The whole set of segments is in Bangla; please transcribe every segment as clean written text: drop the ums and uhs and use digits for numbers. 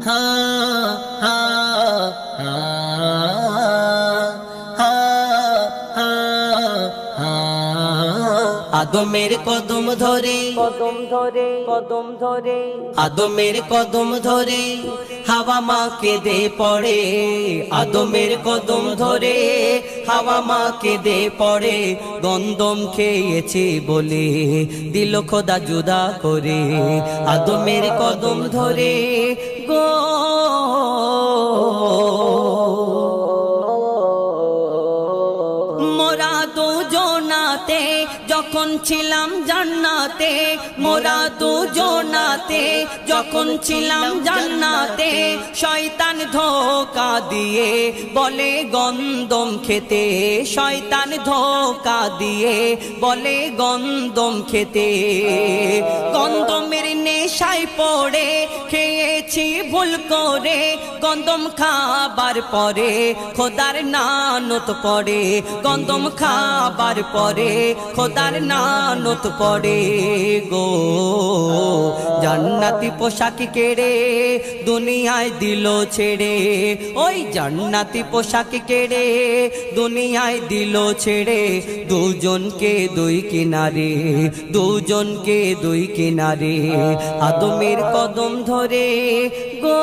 হা হা হা হা হা হা আদমের কদম ধরে আদমের কদম ধরে হাওয়া মা কেঁদে পড়ে আদমের কদম ধরে হাওয়া মা কেঁদে পড়ে গন্ধম খেয়েছে বলে দিল খোদা জুদা করে আদমের কদম ধরে গো মোরা দুজনাতে যখন ছিলাম জান্নাতে মোরা দুজনাতে যখন ছিলাম জান্নাতে শয়তান ধোঁকা দিয়ে বলে গন্ধম খেতে শয়তান ধোঁকা দিয়ে বলে গন্ধম খেতে গন্ধমের নেশায় পড়ে খেয়েছি ভুল করে গন্ধম খাবার পরে খোদার নানত পড়ে গন্ধম খাবার পরে খোদার নানত পড়ে গো জান্নাতি পোশাক কেড়ে দুনিয়ায় দিল ছেড়ে ওই জান্নাতি পোশাক কেড়ে দুনিয়ায় দিল ছেড়ে দুজনকে দুই কিনারে দুজনকে দুই কিনারে আদমের কদম ধরে গো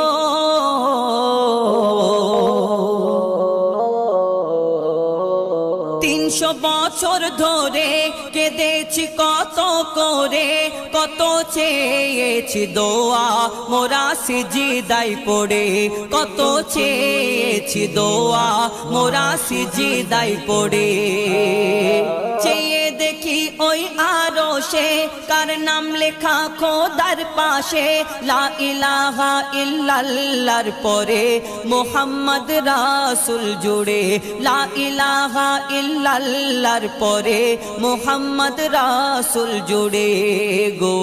300 বছর ধরে কেঁদেছি কত করে কত চেয়েছি দোয়া মোরা সিজদায় পড়ে কত চেয়েছি দোয়া মোরা সিজদায় পড়ে চেয়ে দেখি ওই আরশে কার নাম লেখা খোদার পাশে লা ইলাহা ইল্লাল্লাহর পরে মুহাম্মদ রাসূল জুড়ে লা ইলাহা ইল্লাল্লাহর পরে মুহাম্মদ রাসূল জুড়ে গো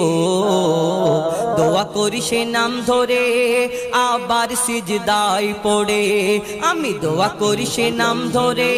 দোয়া করি সে নাম ধরে আবার সিজদায় পড়ে আমি দোয়া করি সে নাম ধরে